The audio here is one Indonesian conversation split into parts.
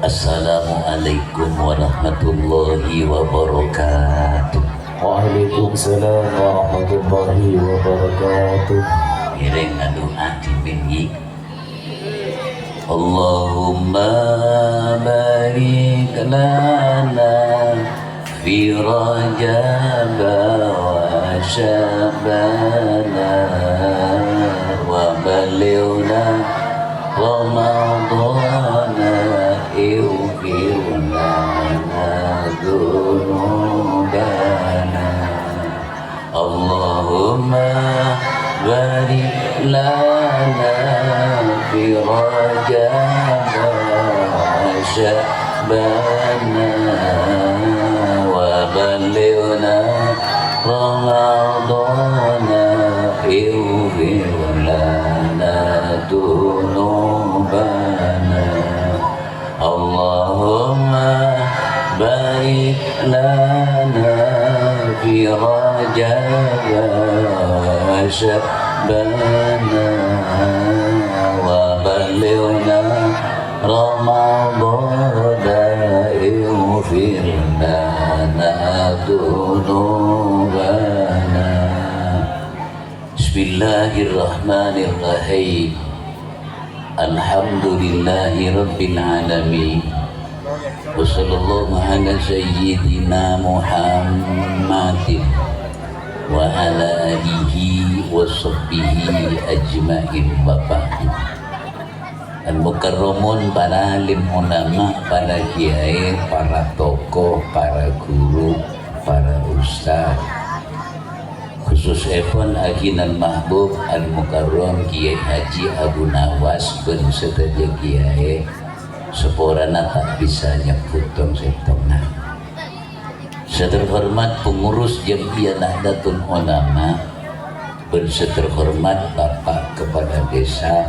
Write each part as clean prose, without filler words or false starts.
Assalamualaikum warahmatullahi wabarakatuh. Waalaikumsalam warahmatullahi wabarakatuh. Ireng doa diminggi. Allahumma barik lana fi Rajab wa Sya'bana wa balighna Ramadana ighfir lana dzunubana. Allahumma barik lana fi Rajab wa Sya'bana wa balighna Ramadana ighfir lana dzunubana. Allahumma barik lana fi Rajab wa Sya'bana wa balighna Ramadana ighfir lana dzunubana. Bismillahirrahmanirrahim. Alhamdulillahi rabbil alamin. Wa sallallahu ala sayyidina Muhammadin wa ala alihi wa sahbihi ajma'in wa ba'd. Al-mukarramun, para alim ulama, para kiai, para tokoh, para guru, para ustaz, khususipun aginal mahbub al-mukarram Kiai Haji Abu Nawas ben sedaya kiai seporana tak bisa nyebut tong setongna. Seterhormat pengurus Jam'iyah Nahdlatul Ulama, ben seterhormat Bapak Kepala Desa,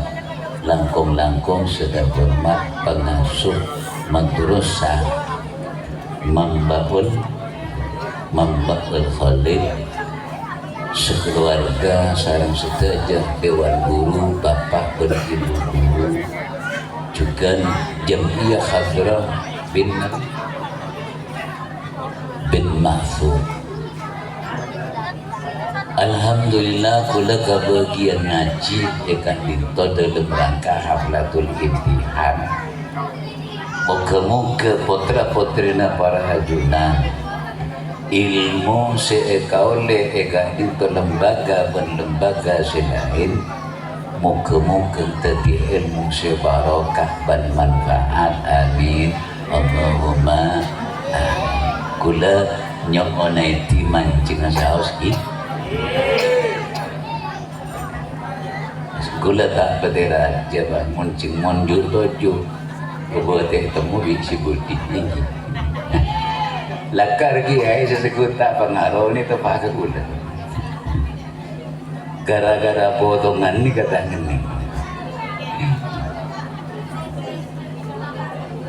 langkung-langkung seterhormat pengasuh madrasah Mambaul Khalid, sekeluarga sareng sedaya dewan guru, bapak dan ibu guru, juga Jam'iyah Hadrah bin Mahfud. Alhamdulillah kula kebagian ngaji dekat dinto dalam rangka haflatul imtihan. Moga-moga putra-putrina para hajunan ilmu seekaule ega itu lembaga dan lembaga selain, moga-moga tadi ilmu sebarokah dan manfaat. Amin Allahumma. Kula nyongonai di mancing saus ini. Kula tak berdera aja mancing monjur toju. Kebuatan temu bisi budi tinggi. Lakar kiai sesekuta pengaruh ini tepat gula. Gara-gara potongan ini kata ngene.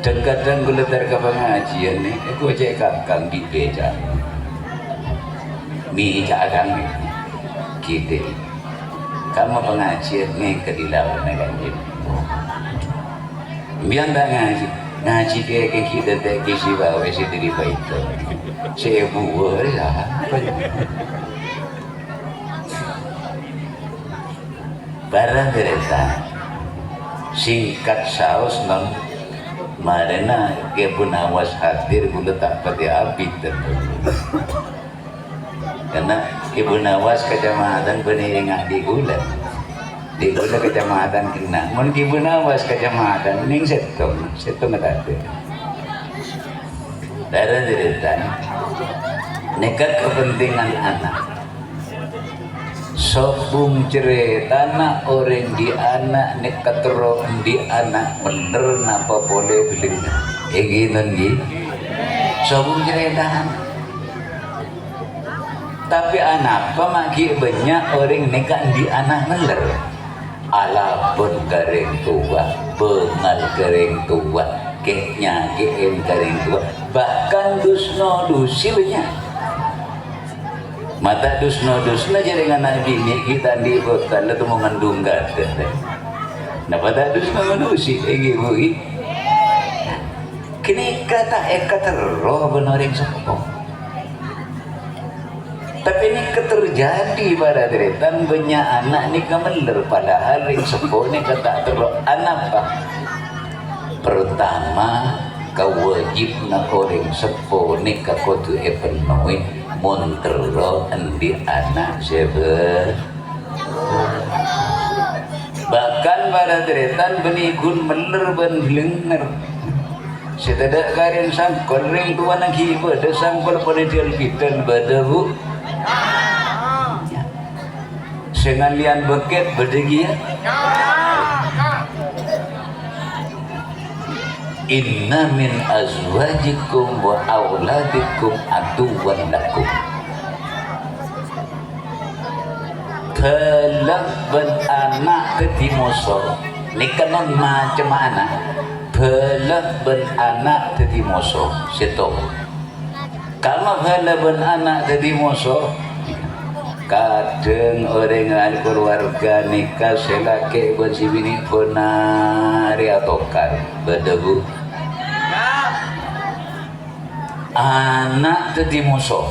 Dan kadang gula terka pengajian ni, aku cek kakang di beja. Mi kakang ni, kita. Kamu pengajian ni kedilawan dengan dia. Biar tak ngaji. Ngaji ke kita tak kisi bawa si diri baik. Saya buat lah. Barang kereta singkat saus nang marena ke Abu Nawas hadir gula tak pada abid tentu. Karena Ibu Nawas kecamatan peningak di gula. Di gula kecamatan kena. Mun Ibu Nawas kecamatan ning setong ada. Darah deretan nekat kepentingan anak. Sobung cerita anak orang di anak nekat terong di anak bener napa boleh beli eginan gi sobung cerita anak. Tapi anak pemagi banyak orang nekat di anak bener ala pun garing tua bengal garing tua keknya garing tua bahkan dusno dusi banyak. mata dusna jaringan nabi ni kita di kota la tumo ngandunggat na pada dusna manusi egi bui kini kata terro benoring sepo tapi ini keterjadi pada deretan banyak anak ni kemeler padahal ring sepo ni kata terro anak pak pertama kau wajib na orang sepo ni kakotu penuhi montero andi anak sebe bahkan pada deretan benigun meler ben lenger setedak karen sangkol ring tua nagi pada sangkol pada jalpitan pada bu senalian beket bedegi ya inna min azwajikum wa auladikum aduwan lakum kelak ben anak ketimoso nikanon macam mana kelak ben anak ketimoso seto kalau kelak ben anak ketimoso kadang orang keluarga nikah selaki bersibini ponari atokar bedebu anak tetimuso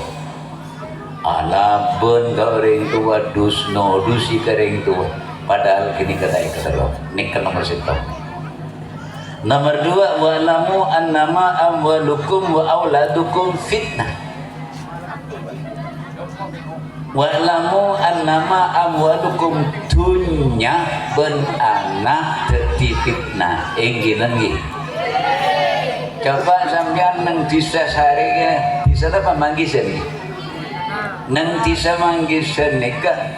ala ben orang tua dusno dusi kering tua padahal kini kata lo nikah nomor 1 nomor 2 walamu annama amwalukum wa auladukum fitnah wa'lamu annama amwalukum dunya ben anak dadi fitnah engginan nggih coba sampean nang desa sare desa apa manggisan nang desa manggisan nika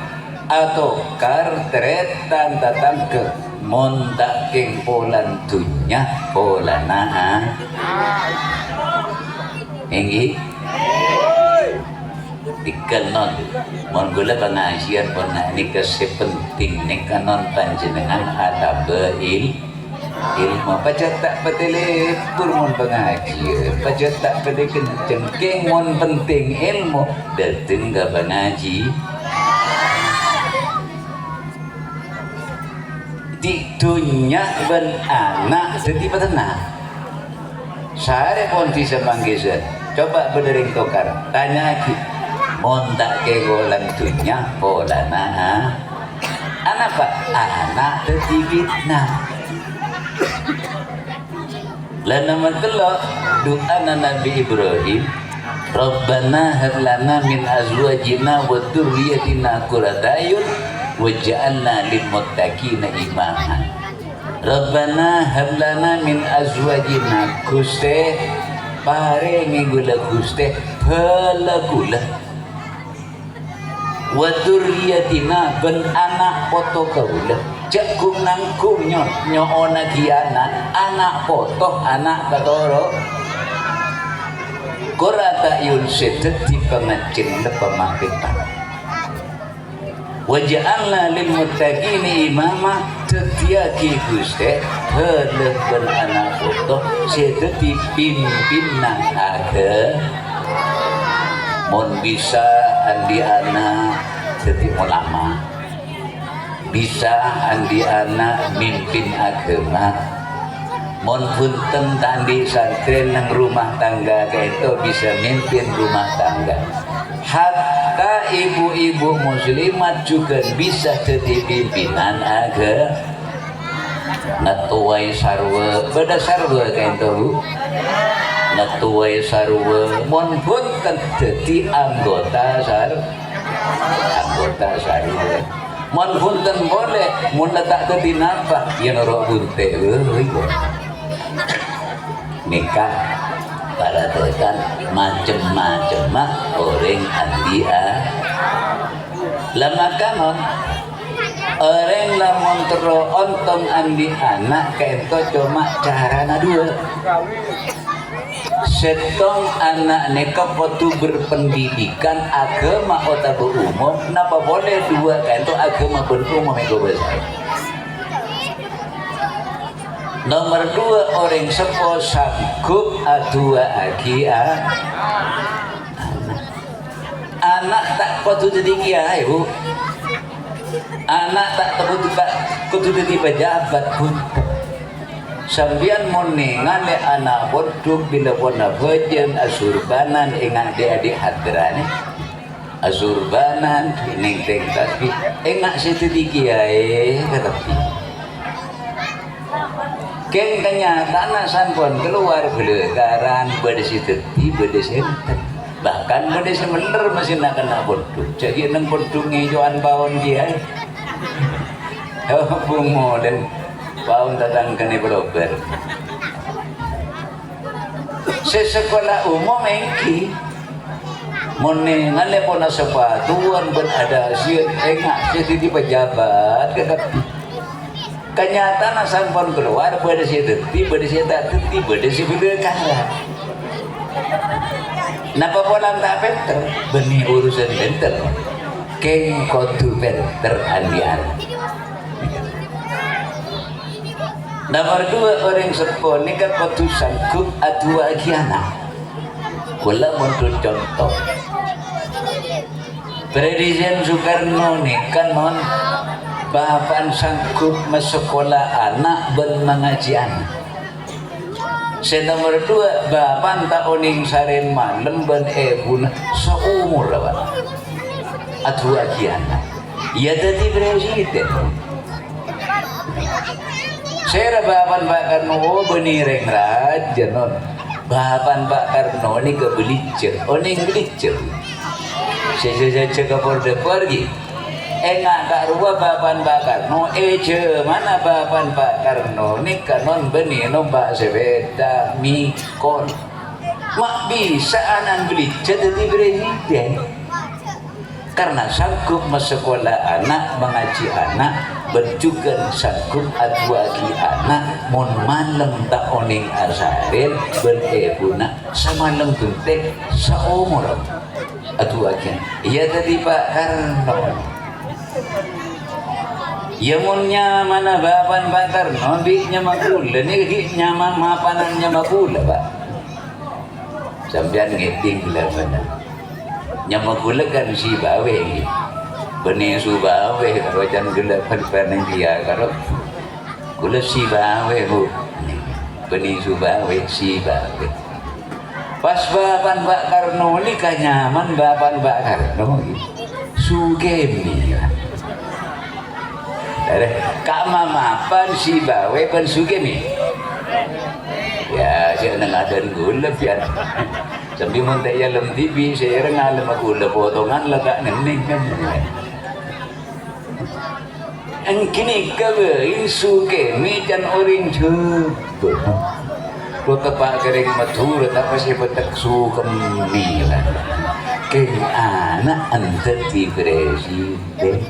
atau kartretan tatang ke montak king polan dunya polana enggi dikanon mon gula pengajian pernah ini kesepenting nikanon panjenengan ada ilmu pajak tak petele purmon pengajian pajak tak petele kenceng mon penting ilmu dateng ke pengaji di dunia ben anak jadi petenang sare pun bisa manggisan coba berdering tokar tanya lagi montak ke golan dunia polana anak pak anak tertibitna lana matelo doa Nabi Ibrahim Rabbana hab lana min azwajina wa dzurriyyatina qurrata a'yun waj'alna lil muttaqina imama Rabbana hab lana min azwajina Guste paringi gula Guste bala gula wa dzurriyyatina ben anak poto kaula cekung nangkum nyoona giana anak poto anak katoro qurrata a'yun sedeti pengecin le pemakitan waja'alna lil muttaqini imama tetiaki Guste heuleuk ben anak poto sedeti pimpinan agama mon bisa andi anak jadi ulama bisa andi anak mimpin agama mon punten tandi santri nang rumah tangga itu bisa mimpin rumah tangga hatta ibu-ibu muslimat juga bisa jadi pimpinan agama natuai sarwa beda sarwa kayak itu natuai sarwa mon punten dadi anggota sarwa mon punten boleh mun tak dadi napa yen ora bunte nikah para tekan macem-macem orang andia lama kanon orang lamun tero ontong andi anak kento cuma carana dua setong anak neka potu berpendidikan agama atau umum napa boleh dua kan itu agama berumum itu besar nomor 2 orang sepo sanggup adua agi anak tak kudu jadi kiai bu, anak tak kudu jadi pejabat pun. Sambian moningan le anak boduk bila pona bajen asurbanan ingat adik hadrane asurbanan ning teng tapi enggak situ kiai katapi keng kenyataan sampun keluar belegaran bedesi teti bedesi enten bahkan bedesi bener masih nak kena boduk jadi nang boduk ngejoan bawon kiai bungo dan bawon datang kene berober sesekolah umum engki mone ngale pona sepatuan ben ada sieun engak jadi pejabat katapi kenyataan sampun keluar pada si teti pada si bidekara napa polang tak penter benih urusan penter keng kotu penter andian. Nomor 2 orang sepon ni kan kotu sanggup atua agiana kula untuk contoh Presiden Soekarno ni kan non bapan sanggup masekolah anak ben mengaji anak. Nomor 2 bapan tak oning saren malam ben ebun seumur apa atu agiana. Ia jadi presiden. Saya bapan Pak Karno benih reng raja non. Bapan Pak Karno ni ke belicir, oning belicir. Saya cakap pergi. Enggak tak rupa bapan Pak Karno, mana bapan Pak Karno ni kanon benih nombak sepeda mikon. Mak bisa anak belicir jadi presiden. Karena sanggup masekolah anak mengaji anak berjugan sanggup atuagi anak mon malam tak oning asarin berebuna sama lem tuntek seumur atuagi iya tadi Pak Karno ya monnya mana bapan Pak Karno biknya makula ni biknya mapanannya makula Pak sambian ngeting gila mana nyamagula kan si bawe benih su bawe kalau jangan gula pan dia kalau gula si bawe bu benih su bawe si bawe pas bapan Pak Karno ni kanyaman bapan Pak Karno sugemi kak mamapan si bawe pan sugemi ya saya nengadan gula biar sambil muntai alam TV saya rengalam aku le potongan lagak nening kan ang kini kabe insuke mi jan oring jebo ko tepak kering matur tapi si petak su kemilan keng anak anteti presiden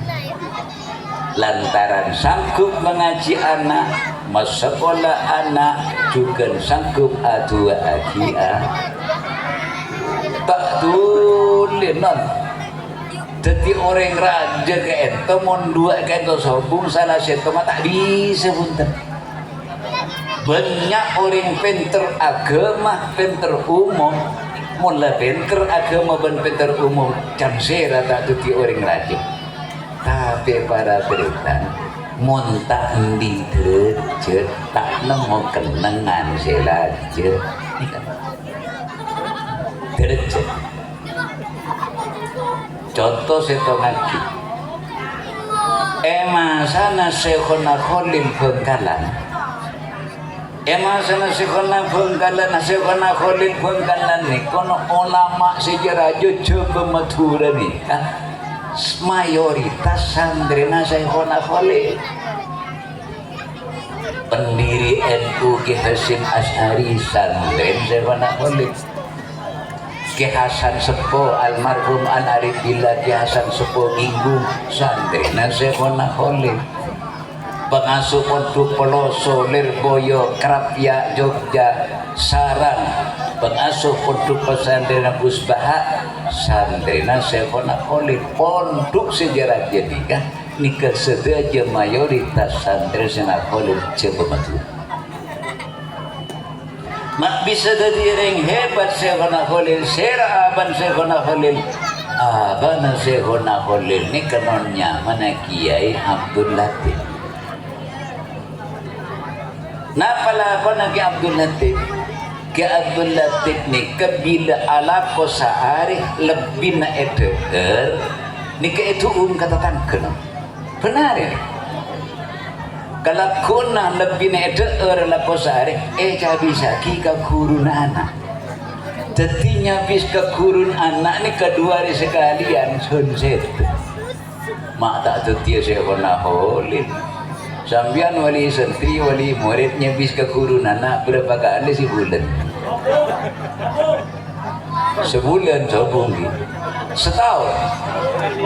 lantaran sanggup mengaji anak masekolah anak juga sanggup atu agia tak tulinan jadi orang raja ke ento mon dua ke ento sobung salah satu tak bisa punten banyak orang pinter agama pinter umum mula pinter agama dan pinter umum jam sera tak tuti orang raja tapi para berita montak di derajat tak nemu kenangan selaja derajat contoh setongaki sana Syekhona Khalil Bengkalan sana Syekhona Bengkalan Syekhona Khalil Bengkalan ni kono ulama sejarah coba Madura ni mayoritas santrina Syekhona Khalil pendiri NU Ki Hasyim Asy'ari santren Syekhona Khalil Ki Hasan Sepo almarhum An Arif Billah Ki Hasan Sepo Ginggung santrina Syekhona Khalil pengasuh Pondok Peloso Lirboyo Krapya Jogja Sarang pengasuh Pondok Pesantren Gus Baha santrina Syekhona Khalil pondok sejarah jadikan nikah sedaja mayoritas santri Syekhona Khalil coba matu mak bisa jadi ring hebat Syekhona Khalil seraban Syekhona Khalil abana Syekhona Khalil ni kanonnya mana Kiai Abdul Latif. Napala ko na Kiai Abdul Latif. Kiai Abdul Latif ni kabila ala ko saari lebih na eter ni ke itu katatan kena. Benar ya? Kalau kuna lebih na eter la ko saari bisa kika kuruna anak. Tetinya bis ke kurun anak ni kedua hari sekalian sunset. Mak tak tetia Syekhona Khalil. Sambian wali santri wali muridnya bis ke kurun anak berapa kali sebulan? Sebulan sobungi. Setahun.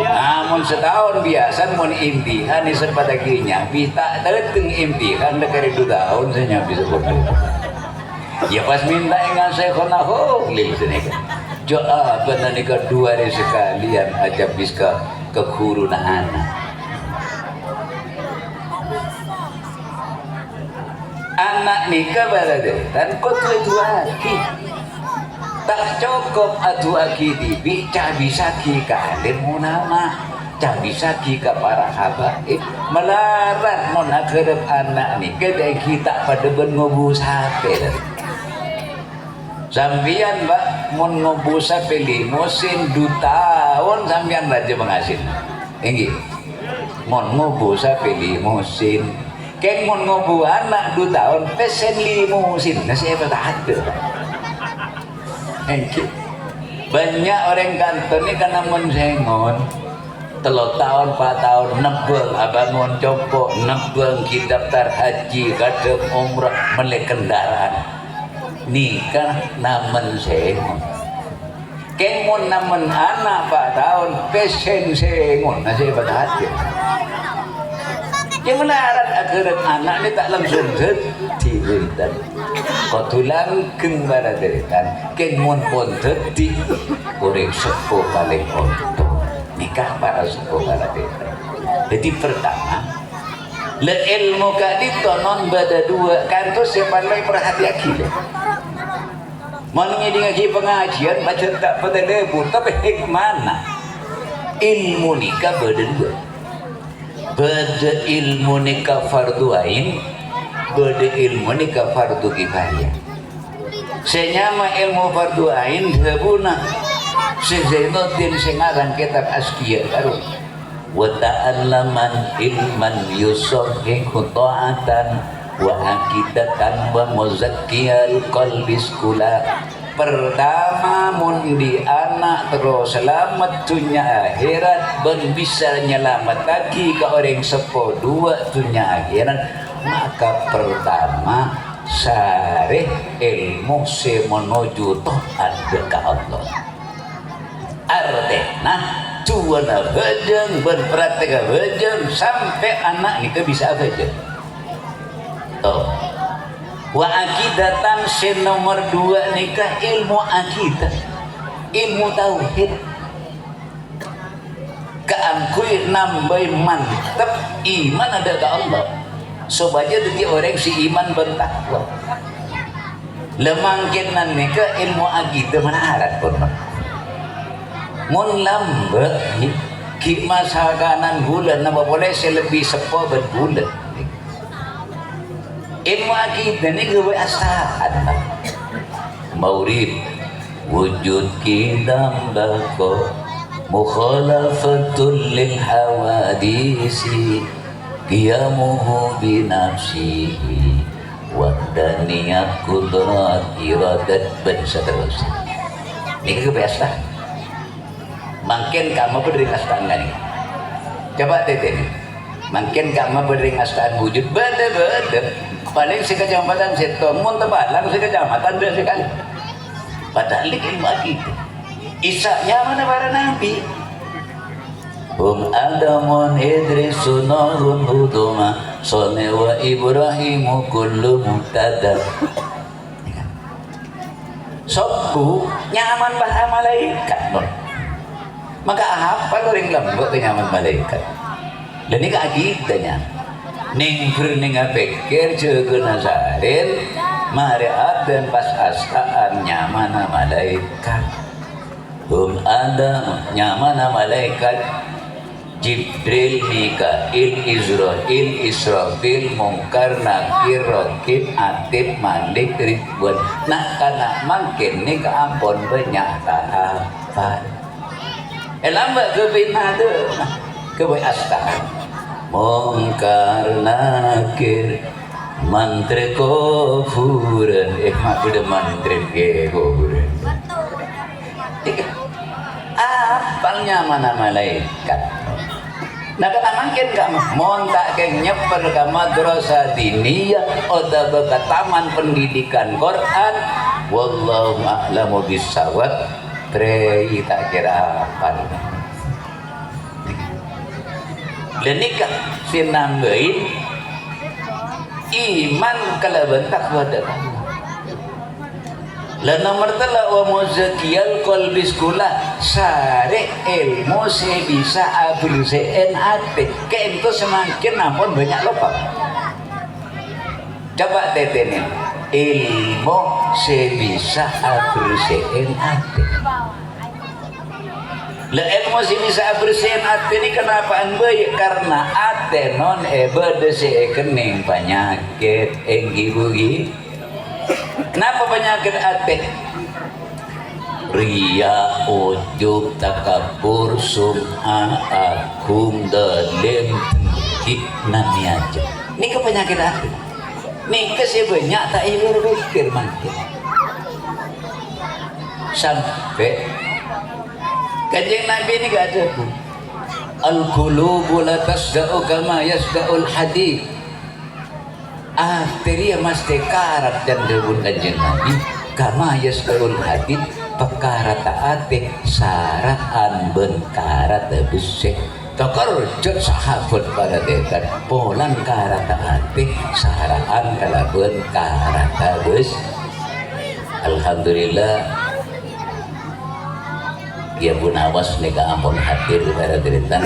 Namun setahun biasa mun imtihan ni sepadakinya bisa datang imtihan dekat 2 tahun saya bisa bodoh. Ya pas minta dengan Syekhona Khalil sini kan. Jawaban ni kedua hari sekalian aja bis ke kurun anak. Anak nikah berada dan kau tu aki tak cukup atu aki tibi bisa kita kalian munama bisa kita para habaib melarat mon akhirap anak nikah dan kita pada berngobu sape sambian mbak mon ngobu sape limosin 2 tahun sambian raja mengasin enggih mon ngobu sape limosin keng mon ngobu anak 2 tahun pesen limusin nasi apa tak ada enggih banyak orang kantor ni karena mensengon 3 tahun 4 tahun nebeng abangun copok nebeng kita daftar haji kadang umrah melek kendaraan nikah namen sengon keng mon namen anak 4 tahun pesen sengon nasi apa tak ada. Yang melarat akhirat anak ni tak langsung diberikan. Kau tulang kembara deritan, kemon pun terdi, korek sepo paling kotor. Nikah para sepo para deritan. Jadi pertama, le ilmu kadi tonon bada 2 kanto siapa lagi perhati akil. Mana dengan pengajian macam tak pada lebu, tapi hikmana ilmu nikah bada 2. Beda ilmu nikah fardu ain, beda ilmu nikah fardu kifayah. Senyama ilmu fardu ain sebuna Zainuddin sengarang kitab Asqiyah karo wa ta'allaman ilman yusahhihu ta'atan wa aqidatan wa muzakkiyal qalbi skula. Pertama mundi anak terus selamat dunia akhirat ben bisa nyelamat lagi ke orang sepo 2 dunia akhirat maka pertama sareh ilmu menuju taat ke Allah artinya cuana bejeng berpraktek bejeng sampai anak ni bisa bejeng oh wa akidatan nomor 2 nikah ilmu akidah ilmu tauhid keangkui nambah mantap iman ada ke Allah supaya jadi orang si iman bertakwa lemangkinan nikah ilmu akidah mana harap pun mun lambat ki masakanan bulan nama boleh selebih sepo berbulan ilmu akidah ni gawe asaan maurid wujud kidam bako mukhalafatul lil hawadisi qiyamuhu binafsihi wahdaniyat kudrat iradat dan seterusnya ini gawe asaan makin kamu berdiri asaan ni coba teten makin kamu berdiri asaan wujud beda paling sekecamatan seto mun tebalang sekecamatan dia sekali padahal ilmu akidah isaknya mana para nabi adamun idrisu nuhun huduma sone wa ibrahimu kullu muqtaddam sobu nyaman bahasa malaikat maka apa orang lembut nyaman malaikat dan ini akidahnya ning ning pikir jeung nazarin mari abdan pas astaan nyamana malaikat ada nyamana malaikat Jibril, Mikail, Israil, Israfil, Mungkar, Nakir, Rokib, Atib, Malik, Ridwan. Nah karena makin ni keampun banyak tahapan. Lambat kebina tu kebai astag. Mungkar, Nakir, Mantra Kufuran. Mak udah mantra kufuran. Apalnya mana malaikat. Nah kata makin kamu montak ke nyeper ke madrasah diniyah atau ke taman pendidikan Quran, wallahu a'lamu bissawab. Trei tak kira apa. Lenikah sinambain iman kalaban takwa dalam. La nomor telah wa muzakiyal qalbi sekolah sare ilmu se bisa abruseen ate ke itu semakin nampun banyak lupa. Coba tetenin ilmu se bisa abruseen ate. La ilmu se bisa abruseen ate ini kenapa baik karena ate non bede se kening penyakit enggi-bugi. Kenapa penyakit hati? Ria, ujub, takabur, sum'ah, agung, dalim, tengkik, naniaja. Ini ke penyakit hati. Ini ke banyak tak ibu berpikir makin. Sampai Kanjeng Nabi ini gak ada pun. Al-qulubu la tasda'u kama yasda'ul hadid. Teria mesti karat dan debun Kanjeng Nabi kama yasda'ul hadid perkara taate saraan benkarat besi takarjut sahabat pada dekat polan kara taate saraan kala benkarat besi. Alhamdulillah ya pun awas nega ampun hadir pada deritan.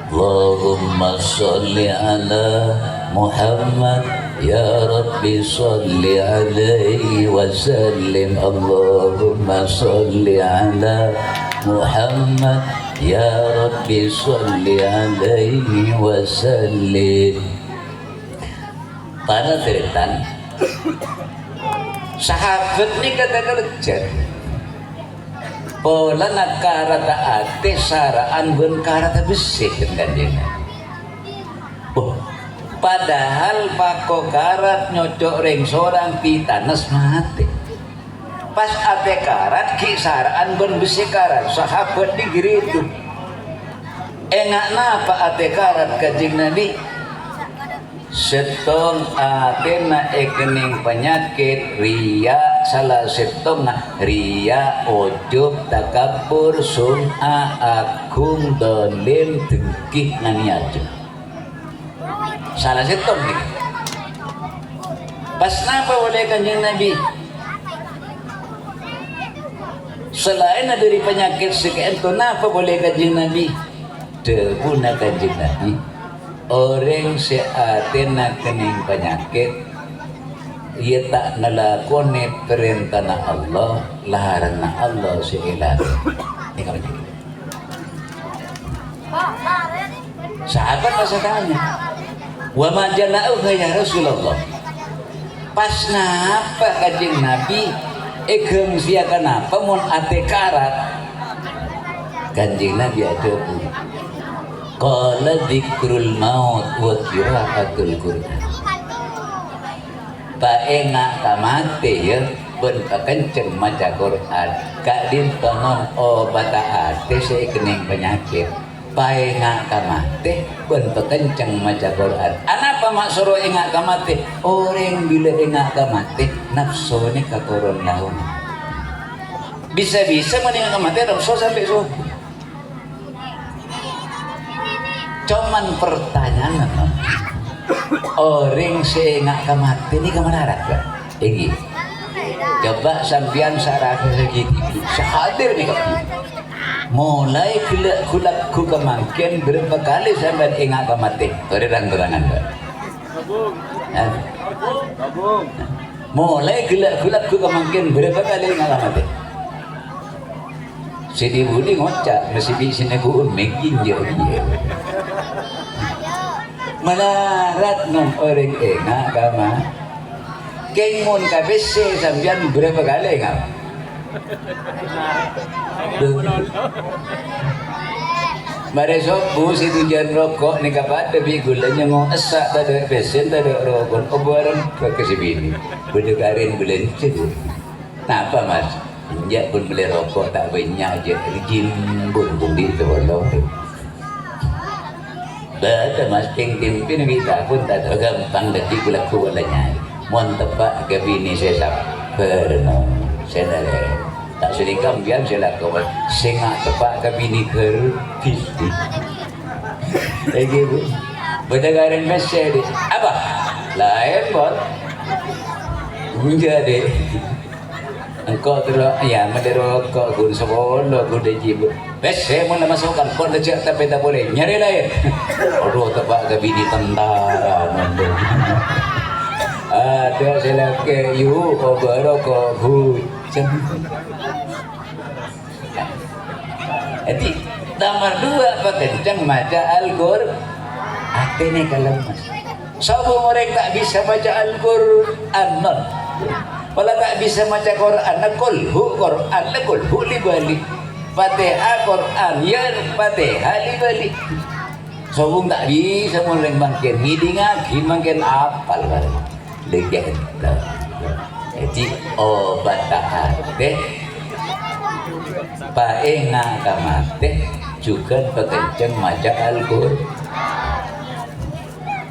Allahumma salli ala Muhammad ya Rabbi salli alaihi wa sallim. Allahumma salli ala Muhammad ya Rabbi salli alaihi wa sallim. Pada deritan sahabat ni kata kerja pola nakara taate saraan benkara besi kan dia. Padahal pako karat nyocok ring sorang pitanas mati. Pas ate karat ki saraan ben besi karat sahabat digiri itu. Enak napa ate karat Kanjeng Nabi? Setong atena ekening penyakit ria salah setong ria ujub takabur sum'a agung dolim dengkih nganiaja salah setong nih. Pas napa oleh Kanjeng Nabi selain dari penyakit sekian itu napa boleh Kanjeng Nabi debuna Kanjeng Nabi orang seatena kening penyakit ia tak nalakoni perintah Allah larangan Allah seilah. Ini kalau gitu sahabat masa tanya wa ma jana'uha ya Rasulullah pas napa Kanjeng Nabi egem sia kenapa mun ate karat Kanjeng Nabi ada pun qala dzikrul maut wa qiraatul Qur'an. Paenga kamate ya ben kenceng maca Quran ka din tonon obat ate sekening penyakit. Paenga kamate ben kenceng maca Quran. Anapa maksud enga kamate? Orang bila enga kamate nafsune katurun laun. Bisa-bisa mendingan kamate nafsu sampai so. Cuman pertanyaan orang seenggak kamati ini kemana kan? Ini coba sampian sarah segitu sehadir nih kaki mulai kulak ku kemangkian berapa kali sampai enggak kamati terang-terangan mulai gelak-gelak ku kemungkinan berapa kali ngalamat Sidi Budi ngocak masih bisa nebuun making jauh dia melarat non orang enggak kama kengon kabese sambian berapa kali ngap Mare sobu si tujuan rokok ni kapat tapi gulanya mau esak tada pesen tada rokok obaran ke kesibini berdekarin bulan itu. Napa mas? Ya pun beli rokok tak banyak je rejim pun di itu walau. Bata mas keng pimpin kita pun tak gampang detik gula kualanya. Mon tepak ke bini sesap perno senare. Tak selingkam biar saya lakukan sengak tepak ke bini ker pisti lagi bu berdagaran mesej di apa lain bot menjadi engkau terus ya menderokok gun sebolo gun dejib mesej mau masukkan pun dejak tapi tak boleh nyari lain aduh tepak ke bini tentara ada saya lakukan you berokok hujan. Jadi nomor 2 pekencang maca Al-Qur'an. Atene kalemas. Sabo orang tak bisa baca Al-Qur'an non. Kalau tak bisa baca Quran, kulhu Quran, kulhu li balik. Fatihah Quran, ya Fatihah li balik. Sabo tak bisa orang makin ngidinga, makin apal kan. Legend. Jadi obat tak ada. Paenga kamate juga pekencang maca Al-Qur'an.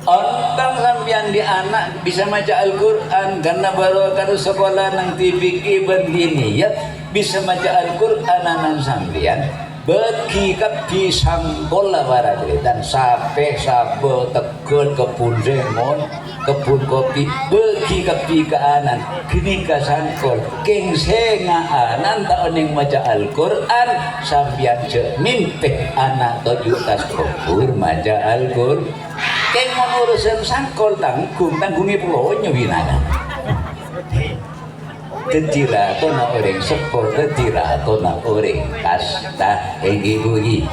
Ontang sambian di anak bisa maca Al-Qur'an karena baru kado sekolah nang TVK berdiniat bisa maca Al-Qur'an nang sambian bagi kapi sangkola barat dan sape sabo tekun kebun remon kebun kopi bagi kapi ke anan kini ka sangkol keng senga anan tak oning maca Al-Qur'an sambian je mimpi anak 7 tas kubur maca Al-Qur'an keng urusan sangkol tanggungi pulonyo binana Tetira to na orang sepor, tetira to na orang kasta bugi.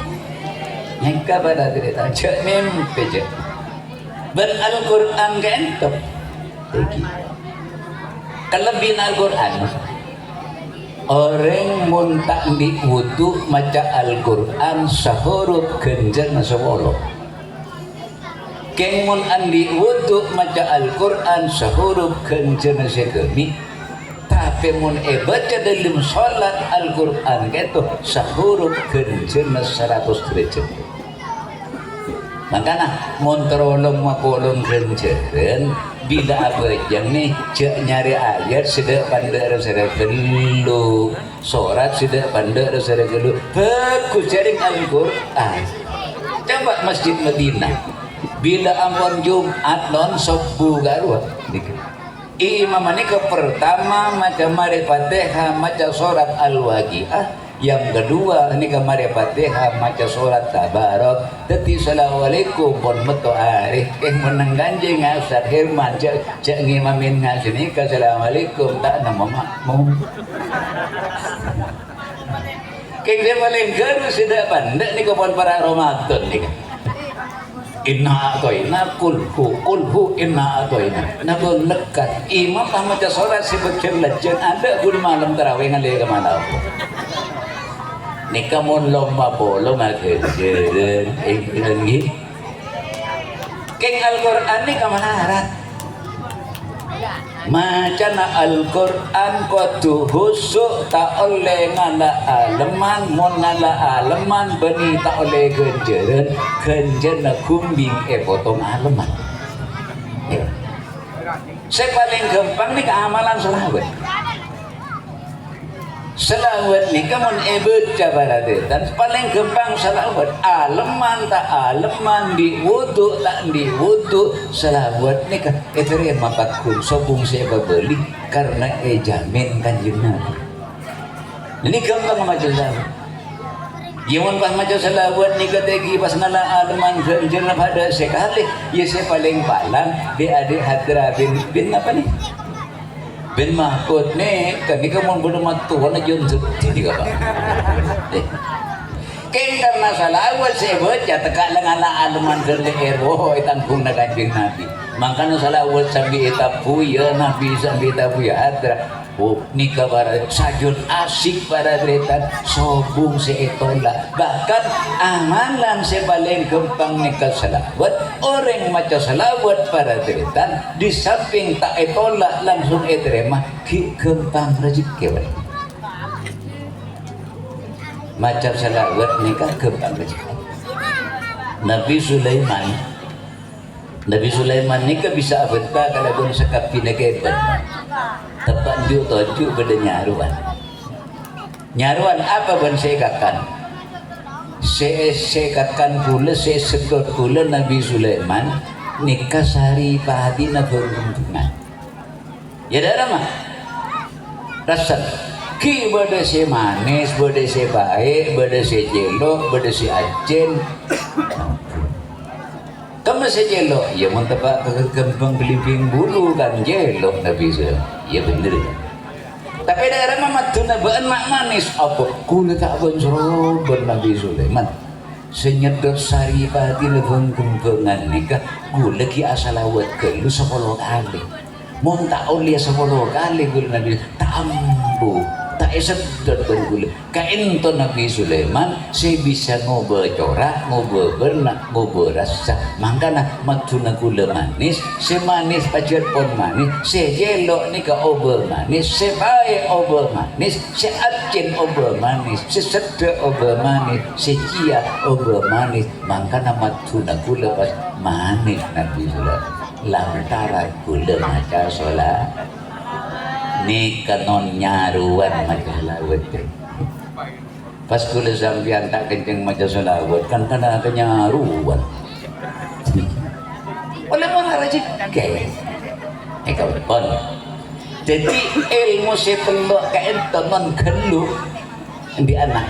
Yang kabar cerita cek mimpi cek. Al-Qur'an kentok. Kelebihan Al-Qur'an. Orang muntak di wudu maca Al-Qur'an sahurut genjer na sewolo. Kengun andi wudu maca Al-Qur'an sahurut genjer na segemi. Tapi mun baca dalam salat Al-Qur'an gitu sahuruf genjen 100 derajat. Makanya mun terolong makolong genjen bila abajang nih cek nyari ayat sedek pandar sedek gelu sorat sedek pandar sedek gelu bagus jaring Al-Qur'an. Coba Masjid Madinah bila ampun Jumat non sobu garwa imam ini ke pertama maca mari Fatihah maca surat Al-Waqiah, yang kedua ini ke mari Fatihah maca surat Tabarak. Dadi assalamualaikum pun metu arif menang ganjing asar Herman cek ngimamin ngasini ke assalamualaikum tak nama makmum. Keng dia paling garu sudah pandai ni ke para Ramadan ni. Inna atoina kulhu inna atoina nabul lekat imam maca sholat si becen lejen ada guna malam tarawih ngalih ke mana aku nikah mun lomba bolong akhirnya lagi keng Al-Qur'an ni kamaharat macana Al-Qur'an kudu husuk tak oleh ngala aleman mon ngala aleman beni tak oleh genjeren kumbing potong aleman saya paling gampang nih keamalan selawat ni kamu baca barade dan paling gampang selawat aleman tak aleman di wudu tak di wudu selawat ni kan terima pakun sobung saya beli karena jamin kanjeng Nabi ini gampang macam selawat Yawan pas macam selawat ni katagi pas ngala aleman ganjil pada sekali ya saya paling palang di adik Hadra bin apa nih Ben Mahfud nih kami kamu belum matuan aja untuk ini apa Ken karena salah awal saya baca teka lengan alaman kerle erbo itangkung na kanjeng Nabi makanya salah awal sambil etapu ya Nabi sambil etapu ya adra nikah para sajun asik para dretan sobung seetola bahkan amalan sebaling gempang nikah salawat orang maca salawat para dretan di samping tak etola langsung etremah ki gempang rezeki maca salawat nikah gempang rezeki Nabi Sulaiman nikah bisa abenta kalau pun sekapi nekeban tepat ju toju pada nyaruan apa ban sekakan sekakan pula sedot pula Nabi Sulaiman nikah sehari pahadi na beruntungan ya dah mah rasa ki bade se manis bade se baik bade se jelok bade se acen kamu sejelo, ya mantap pak kembang kelimping bulu kan jelok Nabi Sulaiman, ya bener. Tapi daerah mama tu nabaan mak manis apa? Kulit tak bencoro Nabi Sulaiman. Senyedot sari pati lebong kembangan nikah, gula ki asal awat ke lu 10 kali. Mau tak ulia 10 kali gula Nabi tambu. Tak esedot bergula kainto Nabi Sulaiman saya bisa ngobrol corak ngobrol bernak ngobrol rasa makanya matuna gula manis semanis pacar pun manis sejelok ni ke obrol manis sebaik obrol manis seacin obrol manis sesedot obrol manis secia obrol manis makanya matuna gula pas manis Nabi Sulaiman lantaran gula maca sholat ni kanon nyaruan maca salawat pas kula sampean tak kenceng maca salawat kan kana nyaruan oleh mana rezeki kawan jadi ilmu setelok kaento non gelu di anak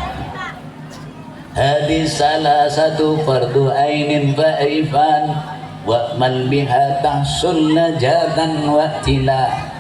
hadis salah satu fardu ainin fa'ifan wa man biha tahsul najatan wa tila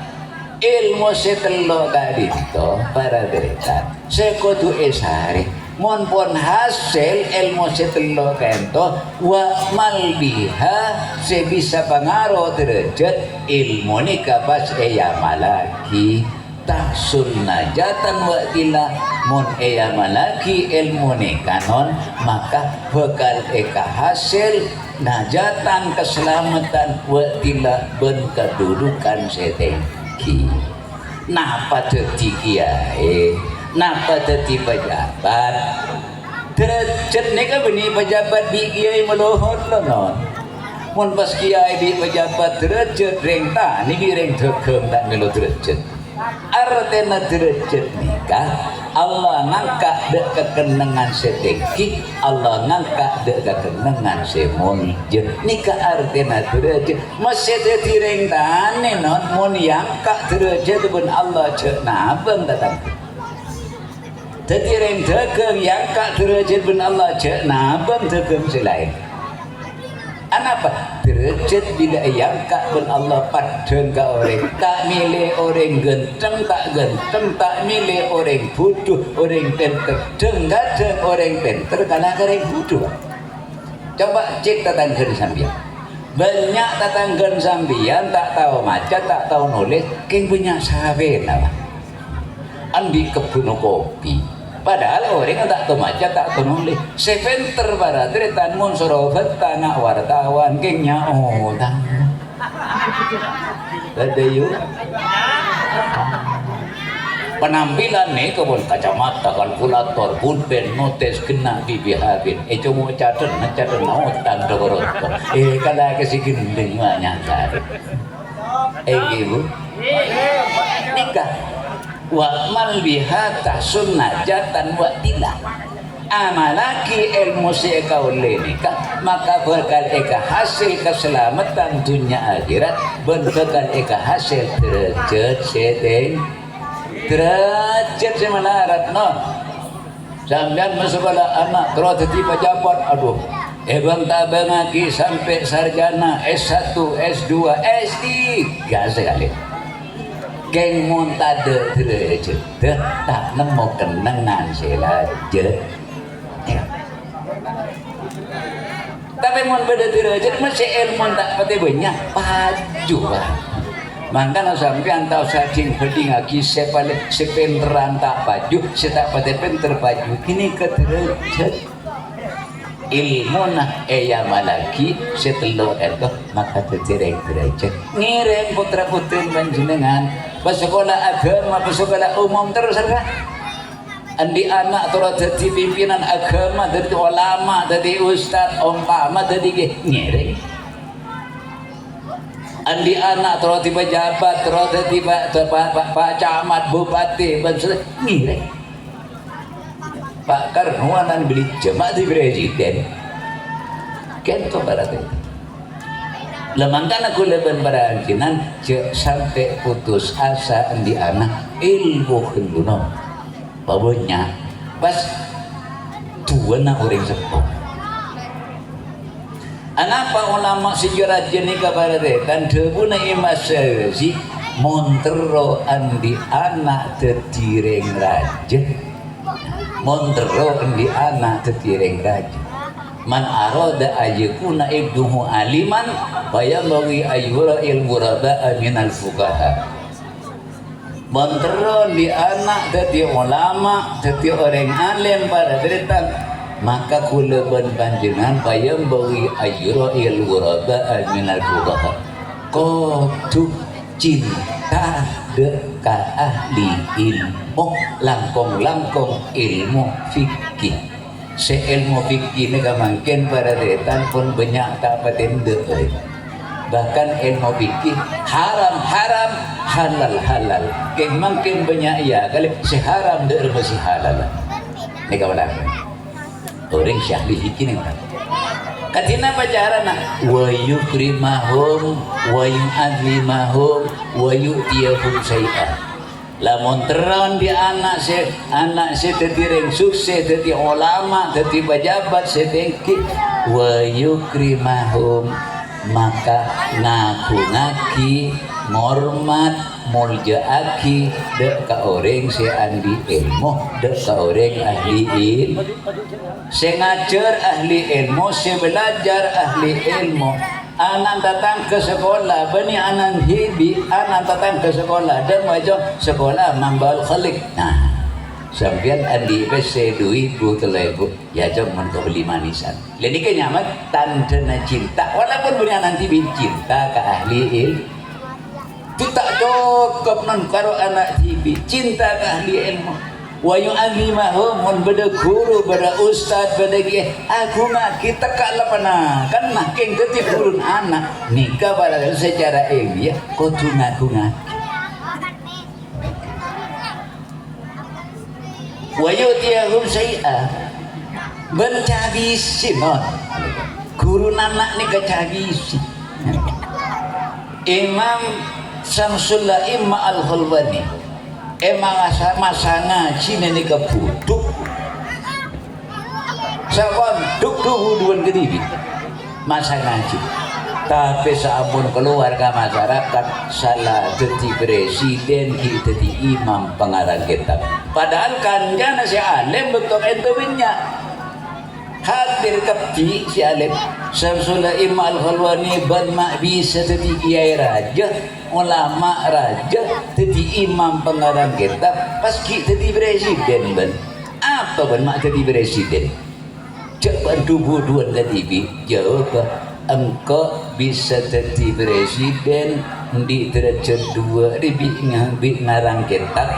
ilmu setelok tadi itu para derita sekutu esari mon pun hasil ilmu setelok kento wa malbiha sebisa pengaruh derajat ilmu ni kapas eya malaki tahsul najatan wa tila mon eya malaki ilmu ni kanon maka bekal eka hasil najatan keselamatan wa tila ben kedudukan seteng napa dadi kiai napa dadi pejabat derajat nika beni pejabat bi kiai meluhur non mun pas kiai bi pejabat derajat reng ta niki reng degem tak melu derajat artena derajat nikah Allah ngangkat dek kekenangan setinggi Allah ngangkat dek kekenangan semunjat nikah artena derajat masih dadi reng tane non mun yang kak derajat pun Allah cek nabang datang dadi reng degem yang kak derajat pun Allah cek nabang degem selain apa derajat bila yang kak pun Allah padang ke orang tak milih orang genteng tak milih orang bodoh orang pinter kadang orang pinter karena orang bodoh coba cek tetangga sambian banyak tetangga sambian tak tahu maca tak tahu nulis keng banyak sahabat apa andi kebun kopi padahal orang tak tahu maca tak tahu nulis sepenter para tretan mun sorofat tanah wartawan kengnya tang ada yuk penampilan nih kebun kacamata kalkulator pulpen notes kena bibi habin cuma catet nautan dogoroto kalau kesikin banyak cari ibu nikah wa mal biha tahsun najatan wa tila amalaki ilmu sekau nikah maka bekal eka hasil keselamatan dunia akhirat bekal eka hasil derajat seteng derajat semalarat non sampean masalah anak terus jadi pejabat aduh bang tabang lagi sampai sarjana S1 S2 S3 sekali geng montade derajat tak nemu kenangan selaje ya. Tapi mon beda derajat masih ilmu tak pati banyak paju lah. Mangkana sampean tahu sajing peding lagi sepinteran tak paju, tak pati pinter paju. Kini ke derajat ilmu nah malaki setelur itu maka terjereng derajat. Ngiring putra putri panjenengan sekolah agama, sekolah umum terus kan. Andi anak terus jadi pimpinan agama, jadi ulama, jadi ustad, umpama jadi ngiring. Andi anak terus di pejabat, terus jadi pak camat, bupati, ngiring. Pak Karnuanan beli jemaat di presiden, kento barat itu. Lemangkan aku leban berakinan sampai putus asa andi anak ilmu kenduno. Babunya pas tua na orang sepuh. Anapa ulama sejarah jenis kabar dan debu na imasa si Montero andi anak tetireng raja. Montero andi anak tetireng raja. Man arada ayakuna ibnuhu aliman bayambawi ayyura ilmu raba'a minal fuqaha. Montero di anak jadi ulama, jadi orang alim pada deretan, maka kuleban panjenengan bayambawi ayyura ilmu raba'a minal fuqaha. Kudu cinta deka ahli ilmu langkong ilmu fikih. Seilmu fikih ini mungkin pada deretan pun banyak tak paten deh. Bahkan ilmu fikih haram halal kayak makin banyak ya kalau si haram deh masih halal ini kawan orang syahli fikih nih katina pacarana wa yukrimahum wa yu'adzimahum wa yu'tiyahum syai'an. Lamun teron di anak se terdireng sukses jadi ulama jadi pejabat setengki wa yukrimahum maka ngaku-ngaki ngormat muljaaki dek ka orang se andi ilmu dek ka orang ahli ilmu se ngajar ahli ilmu se belajar ahli ilmu. Anak datang ke sekolah, bani anak hibi, anak datang ke sekolah dan wajah sekolah mambal khalik. Nah, sampian andi bese duit bu telebu, ya jangan kau beli manisan. Jadi kenyaman tanda cinta, walaupun punya nanti cinta ke ahli ilmu. Itu tak cukup non karo anak hibi, cinta ke ahli ilmu. Wa yu'adzimahum mun beda guru beda ustad beda ge aku mah kita kalapana kan makin ketik turun anak nikah pada secara ilmiah kudu ngaku-ngaku wa yu'tiyahum syai'a bencabisi non guru anak ni kecabisi Imam Syamsul Imam Al-Hulwani emang masa ngaji ini kebuduk sawan duk duhuduan kediri masa ngaji tapi sampun keluar ke masyarakat salah jadi presiden kita jadi imam pengarang kitab padahal kan jana si alim betul itu minyak hadir kepti si alim Syamsul Imam Al-Hulwani ban mak bisa jadi kiai raja ulama raja jadi imam pengarang kitab pas jadi presiden ban apa ban mak jadi presiden coba dubuduan tadi jawab engkau bisa jadi presiden di derajat 2 lebih ngarang kitab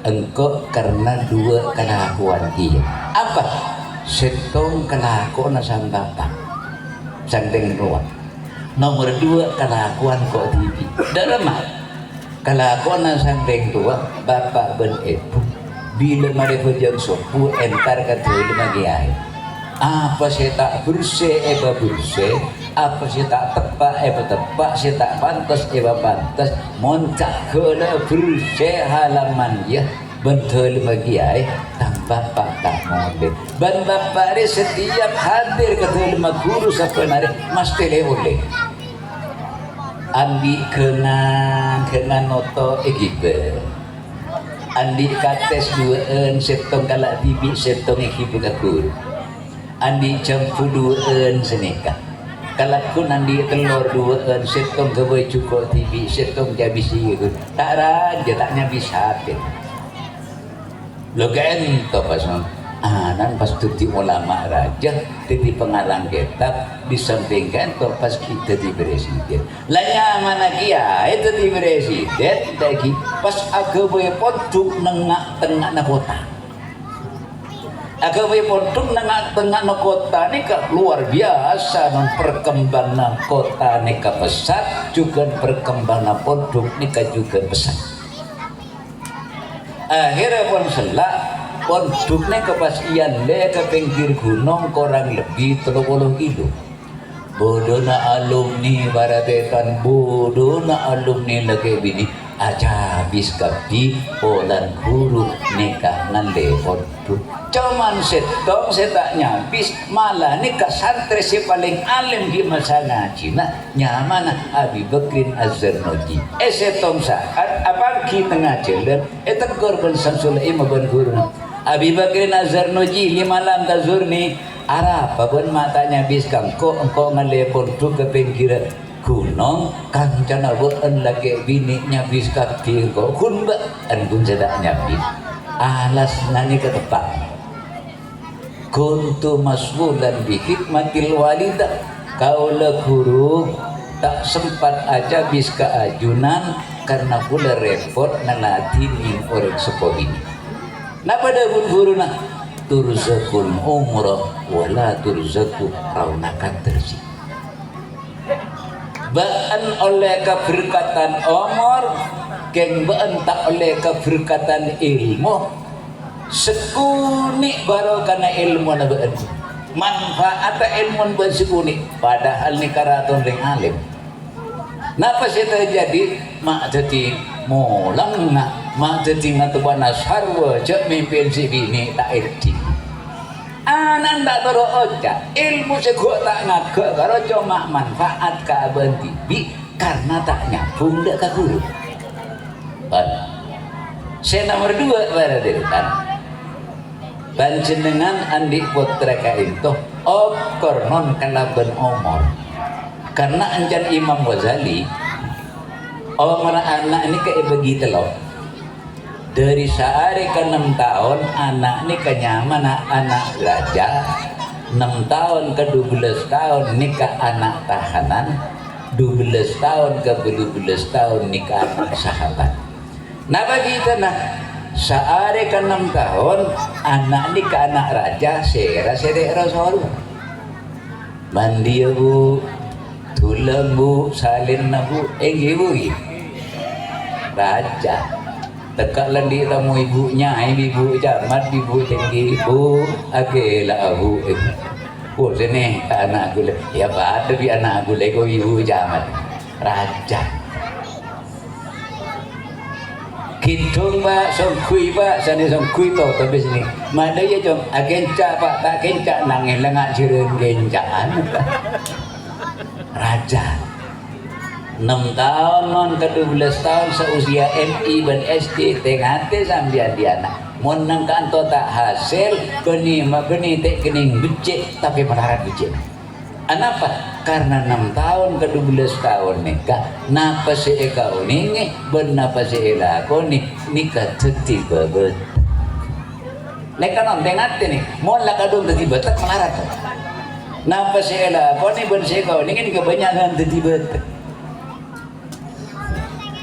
engkau karena 2 kelakuan iya apa setong kelakuan sang bapak sang tengruan nomor 2 kelakuan kok TV dalam kelakuan sang tengruan bapak ben ibu bila mereka jang sopu entar kata lima giai apa saya tak bersih bersih apa saya tak tepak saya tak pantas pantas moncak kena bersih halaman ya betul bagi ay bapak tak mobil ban bapak ini setiap hadir ke dalam guru sebenarnya mesti oleh ambil kenang langgengan noto egibe andi kates duaan setong kalak bibi setong egibe kakun andi jampu duaan senika kalakun andi telur duaan setong gawe cukup tibi setong jabisi ikut tak raja taknya bisa hati lo gento pas nan pas tuti ulama raja titi pengalang kitab disampingkan to pas kita di presiden lanya mana kia itu di presiden lagi pas agawe ponduk nengak tengah na kota agawe ponduk nengak tengah na kota ni luar biasa non perkembangan kota ni pesat juga perkembangan ponduk ni juga pesat akhirnya pun selak ponduknya kepastian le ke pinggir gunung kurang lebih 30 kilo bodona alumni baratetan bodona alumni lagi bini aja habis kapi polan guru nikah ngale ponduk cuman setong setaknya habis malah nikah santri si paling alim di masa ngaji nah nyaman Abi Bakrin Az-Zarnuji setong saat apa kita ngajalan tegur ben Samsul Imam ben guru Abi Bakrin Az-Zarnuji 5 malam tazurni Arab pun matanya biskang kok engkau ngelepon tu ke pinggir gunung kancana bukan lagi bininya biskang kok kun ba angun sedaknya bis alas nani ke tepat kuntu masbulan bi hikmatil walidah kau le guru tak sempat aja biska ajunan karena pula repot naladinin orang sekolah ini nah pada guru nak turzakul umrah wala turzaku raunakan tersi baan oleh keberkatan umur keng baan tak oleh keberkatan ilmu sekuni baru karena ilmu na baan manfaat ilmu baan sekuni padahal ni karaton ring alim napa sih terjadi mak jadi mulang mak jadi ngatuan sarwa cek mimpin si bini tak erti anak tak taruh oca ilmu segok tak ngagak kalau cuma manfaat ke abang tibi karena tak nyambung dak ke guru saya nomor 2 pada deretan panjenengan andi putra kainto kornon kalaban omor karena anjan Imam Ghazali orang anak ini kayak begitu loh dari sehari ke 6 tahun anak ini kenyaman anak raja 6 tahun ke 12 tahun nikah anak tahanan 12 tahun ke 12 tahun nikah anak sahabat nah begitu nah sehari ke 6 tahun anak nikah anak raja sera Rasulullah mandi ya bu tulang bu salin na bu bu raja tekak lendi tamu ibunya ibu jamat ibu tinggi ibu agelah abu oh sini anak gule ya pada bi anak gule ko ibu jamat raja kidung pak songkui pak sana songkui to tapi sini mana ya jom agenca pak tak kenca nangis lengak jireun gencaan raja 6 tahun non ke 12 tahun seusia MI dan SD tengate sambian dia anak monang kanto tak hasil beni tek kening becek tapi melarat becek kenapa? Karena 6 tahun ke 12 tahun nikah napa si kau ningi benapa si elako nikah tiba bet neka non tengate nih mon la kadung tiba tak melarat napa si elako ben si kau ningi kebanyakan tiba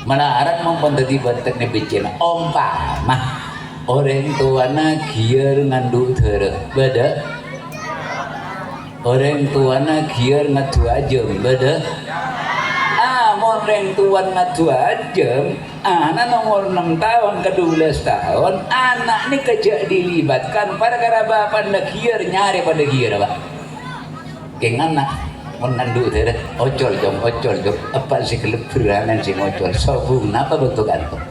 mana arat maupun tadi bantek ni bikin ompama orang tuana gier ngandung terus beda orang tuana gier ngatu ajem beda orang tuan ngatu ajem anak nomor 6 tahun ke 12 tahun anak ni kerja dilibatkan pada gara bapak nak gier nyari pada gier apa keng anak menandu terus ocol jom apa sih keleburanan sih ocol sobung napa betul kanto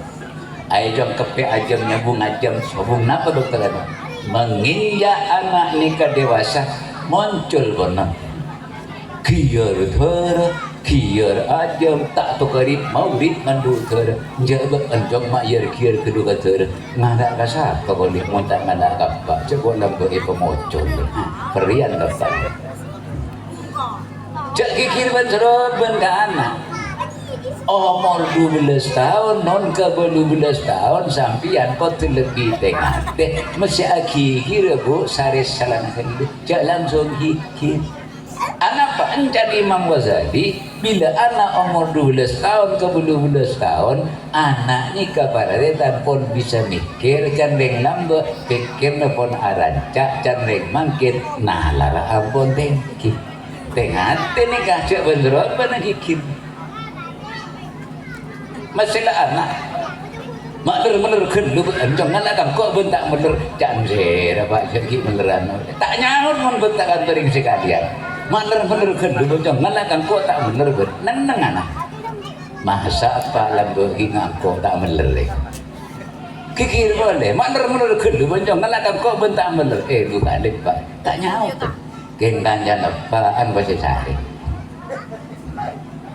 ayo jom kepe ajam nyambung ajam sobung napa betul kanto menginjak anak nikah dewasa muncul bono gier kier aja tak tukarip maurip mandu ter jaba anjong mayar kier kedua ter ngada kasar kabolik monta ngada kappa cekol lambo epomocol perian dapat cek kikir banserot bengkana umur 12 tahun non ke 12 tahun sampian pot lebih tengah teh masih akhir bu saris salah kali cek langsung hikir anak pak jadi Imam Ghazali bila anak umur 12 tahun ke 12 tahun anaknya kabaretan pun bisa mikir candeng lambe pikir pun arancak candeng mangkit nah lara ampun tengki tengah nih kacak beneran mana kikir masalah anak meler kendu anjong ngalakan kok bentak meler canser apa jadi meleran tak nyaut mun bentakan tering sekalian meler kendu anjong ngalakan kok tak meler neneng anak masa apa lambo hingang kok tak meler kikir boleh meler kendu anjong ngalakan kok bentak meler bukan pak tak nyaut geng kanjan apaan bahasa cari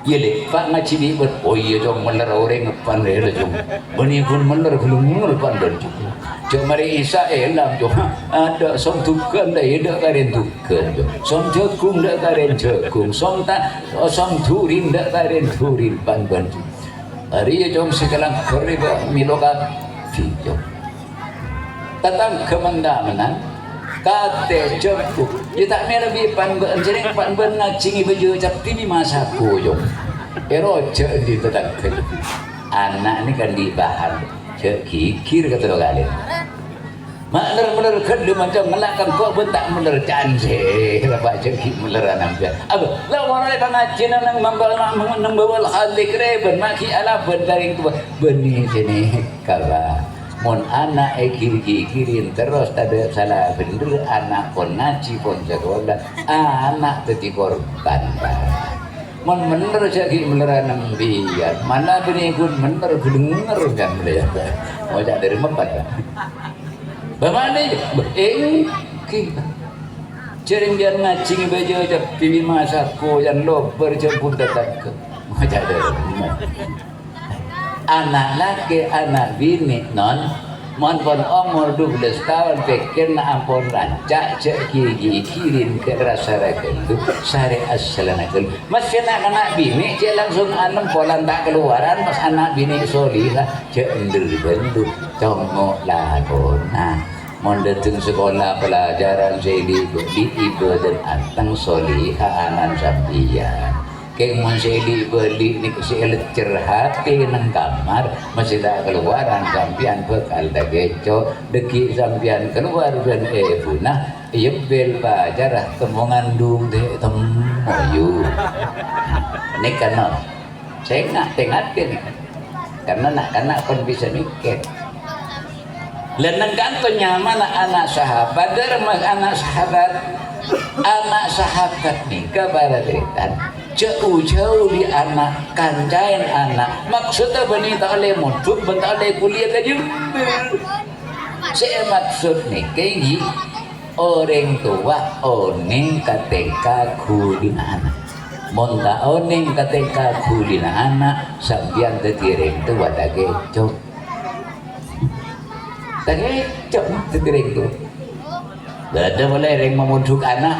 iya deh, Pak ngaji ni ber, oh iya jom meler orang ngepan rela jom, bani pun meler belum pan dan juga, jom mari Isa elam jom, ada som tukan dah, ada karen tukan jom, som jagung dah karen jagung, som turin dah karen turin pan jom, hari jom sekarang kerja milokat jom, tentang kemenangan. Kate jemput, dia tak mera bi pan ngaji baju cap TV masaku jom. Eroce di tetap anak ni kan di bahan kikir kata lo kali. Meler kedua macam ngelakan kau bentak meler canse, apa cekik meler anak dia. Apa? Lawan mereka ngaji nang membawal halik reben maki ala bendaring tu benih sini kalah. Mon anak kirin terus ada salah bener anak pun ngaji pun sekolah anak teti korban mon bener jadi meleran biar mana bini pun bener kedenger kan dia mau jadi dari empat bagaimana kita sering dia ngaji baju tapi masaku yang lo berjemput datang ke mau jadi anak laki anak bini non mon pon umur 12 tahun pikir na ampun rancak cek gigi kirim ke rasa itu sare asalanakal mas anak bini cek langsung anem polan tak keluaran mas anak bini solihah cek endur bendu tongok lakona mon datang sekolah pelajaran seli di ibu dan antang solihah anan sampian keng masih dibeli ni kasi elecer hati nang kamar masih tak keluaran sampian bekal dah geco deki sampian keluar dan punah yebel bajarah temongan dung de temoyu ni kan saya nak tengok ni karena anak pun bisa mikir lenang kanto nyaman anak sahabat dermas anak sahabat ni kabaretan jauh-jauh di anak kancain anak maksudnya benih tak boleh muncul tak boleh kuliah aja saya maksud nih kayak orang tua oning ketika kulin anak monta oning ketika kulin anak sampian tertireng tua tak kecok tertireng tu ada boleh reng memunduk anak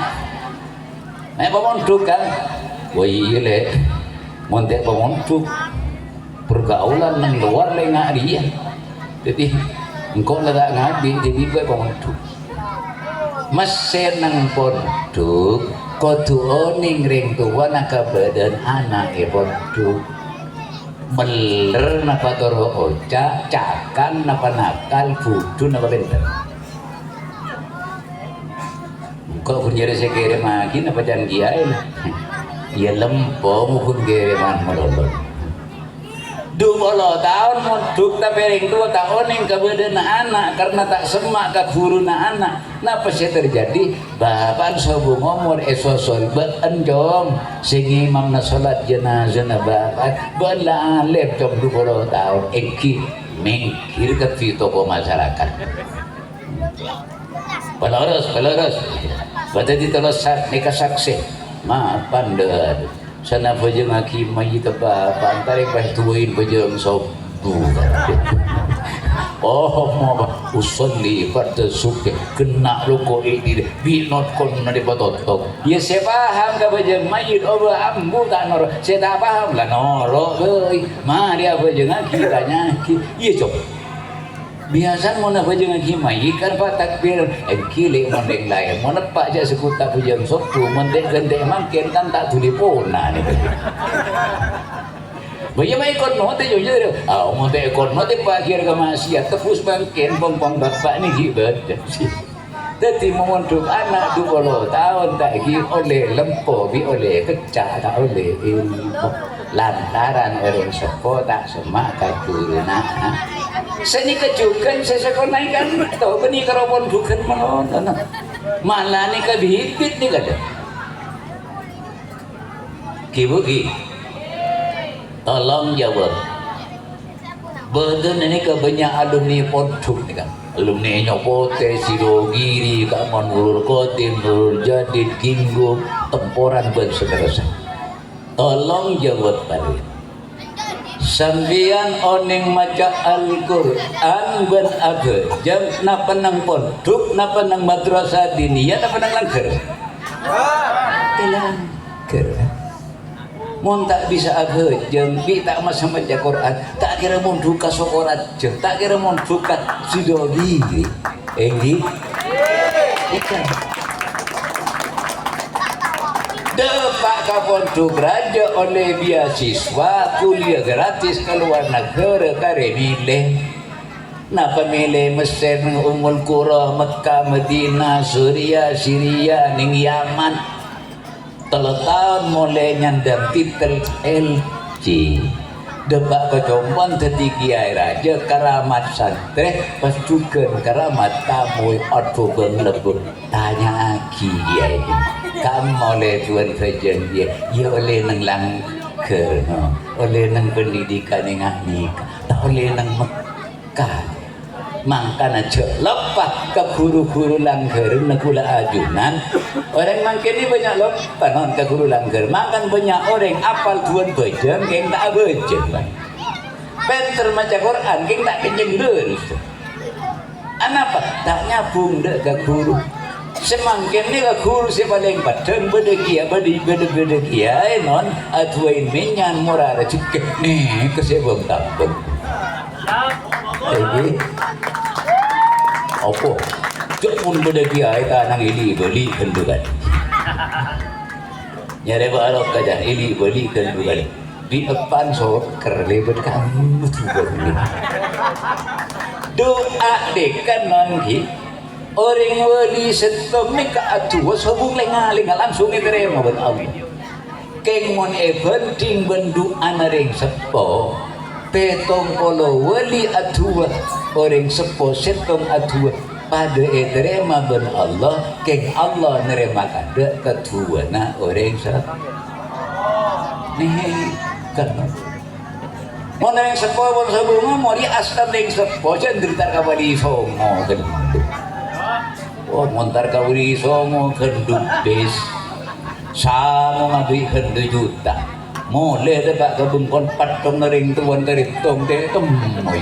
memunduk kan wah iya le, montek pemontuk pergaulan nang luar le ngadi ya, jadi engkau lega ngadi jadi gue pemontuk, mesin pondok, kotu oning ring tua nak badan anak pondok, meler napa toro oca, cakan napa nakal, fudu napa benter. Kau punya rezeki lagi napa jangan kiai ya lempo mukun gereman melolot 20 tahun muduk tapi ring 2 tahun yang kebedan anak karena tak semak ke guru anak napa sih terjadi bapak sobu ngomor esosol beenjom sing imam na salat jenazah na bapak bala alep jom 20 tahun eki mengkir ke toko masyarakat pelaras berarti terus nikah saksi maafan deh sana pejeng hakim mai teba pantai pas tuin pejeng sob oh mau usolli pada suke kena loko ini binot kon nade batotok ya saya paham ka pejeng mai oh ambu tak noro saya tak paham lah noro euy mah dia pejeng kitanya iya cok biasa mau nak pejeng mai kan pak takbir kile mondeng lain mau pak aja sekuta pejeng sopu mondeng gende mangken kan tak tulipona ni Baya mai kon no te yo yo. Ah, mo te kon no te pagir ka maksiat tepus bangken pong bapak ni gibet. Dadi montuk anak 20 tahun tak gi oleh lempo bi oleh kecak tak oleh ilmu. Lantaran orang sepo tak semak katuruna. Seni kejukan sesekonaikan to beni karobon dukan menonton. Malah ni kabihit ni kada. Kibuki tolong jawab betul ini kebanyak alumni pondok ni kan alumni nyopote Sidogiri Kaman Ulur Kotin Ulur Jadid Kinggo temporan berseterusnya tolong jawab balik sambian oning maca Al-Quran ben age jam na penang pondok na penang madrasah diniyah na penang langker langker mun tak bisa agak jengbi tak masa baca Quran tak kira mun duka sokorat jeng tak kira mun duka Sidogiri enggi ikan depak ka pondok raja oleh beasiswa kuliah gratis ke luar negara kare milih napa milih Mesir Ummul Qura Mekah Madinah Suriah Syria ning Yaman 3 tahun mulai nyandang titel LC debak kecomban tadi kiai raja karamat santri pas juga karamat tamu otu lebur tanya kiai kamu oleh tuan kajian dia ya oleh nang langker oleh nang pendidikan yang ahli tak oleh nang Mekah mangkana lepah ke guru-guru langgar nakula ajunan orang mangkin ini banyak lepah non ke guru langgar makan banyak orang apal tuan bejeng keng tak bejeng pinter maca Quran keng tak kenyeng dulu anapa tak nyambung dek ke guru semangkin ni ke guru si paling padang bedekia bedekia non atuain minyan murah cekek nih kesebab takut jadi apa cuk mun bedagi ai tanang ili beli kendugan nyare barok kaja ili beli kendugan di depan soker lebet kamu tu beli doa dekan nangki orang wali setemik ka atu sabung lengaling langsung diterima ben amin keng mon eventing bendu anareng sepo petong polo wali atua orang sepo setong atua pada terima ben Allah keng Allah nerima kada ketua na orang sepo nih kan mau yang sepo pun sebelumnya mau di asal yang sepo cenderita kawali songo kan oh montar kawali songo kenduk bes sama ngabri kenduk juta mulai dapat kebungkon patong nering tuan dari tong temoy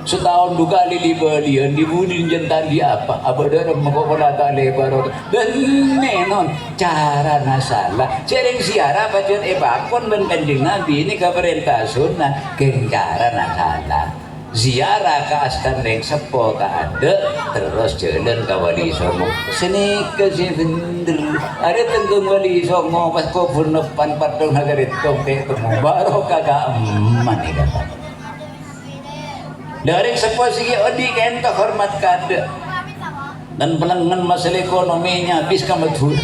setahun duga lili balian dibudin jentan di apa darah makokola tak lebar dan menon cara nasalah sering siara baca bakon ben kanjeng Nabi ini kaperintah sunnah keng cara nasalah ziarah ke astana sepo ke ada terus jalan ke wali songo sini ke sini ada tenggung wali songo pas kubur depan patung nagari tong temu baru kagak eman ni kata dari sepo sigi odi kenta hormat kada dan penangan masalah ekonominya habis kamu tuh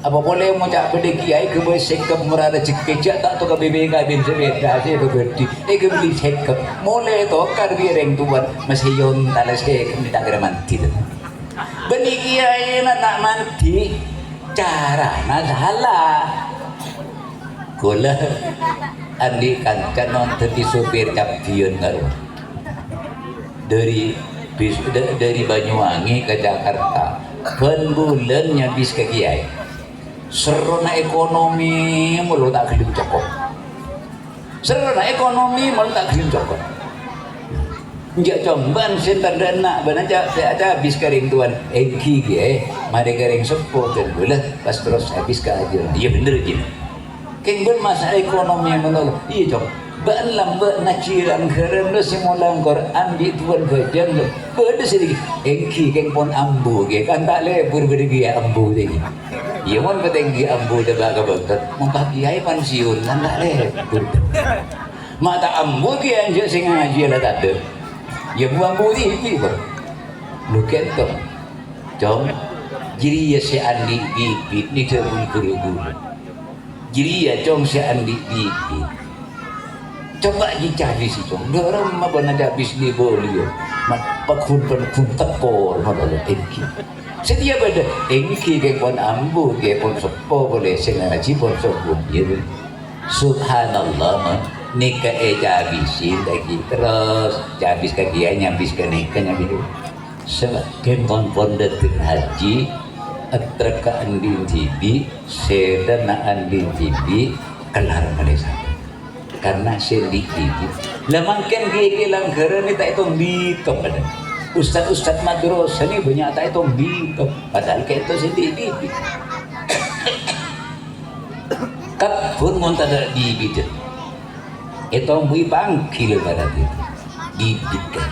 apa boleh mau cak beli kiai ke beli sekep murada cekecak tak tu ke BBK bin sebeda saya beberti ke beli sekep mulai tu kar bireng tuan masih yon talas sekep tidak kira mati beli kiai nak mati cara nak salah gula andi kancan non tadi supir kampion ngaruh dari Banyuwangi ke Jakarta kan bulannya bis ke kiai serona ekonomi mulu tak gelem cokok. Serona ekonomi mulu tak gelem cokok. Njak comban sentar dana ban aja habis kering tuan engki ge mari kering sepo dan bola pas terus habis ka aja. Iya bener je. Keng ben masalah ekonomi menol. Iya cok. Ban lambe naciran keren do simulang Quran di tuan bejang do. Bede sedikit engki keng pon ambu ge kan tak lebur bede ge ambu tadi. Iya mon peteng ge ambu de ba ka betot. Mongkah kiai pensiun kan tak lebur. Mata ambu ge anje sing ngaji lah tak ada. Ya buang budi ber lu kento jom jadi ya si andi bibit ni terun guru jadi ya jom si andi bibit coba dicari si jom dorong mah benar habis di bolio mak pakun teko modal engki sedia pada engki ke pon ambu ke pon sepo boleh sengaji pon sebut ya subhanallah nikah habisin lagi terus habis kagiannya habis ke nikahnya gitu semakin pon detik haji atraka andin tibi sedana andin tibi kelar Malaysia karena sedik tibi lamangkan gigi langgaran ni tak itu bitok ada ustad madrasah ni banyak tak itu bitok padahal kayak itu sedik tibi kapun monta di bidit itu bui bangkil pada itu didikan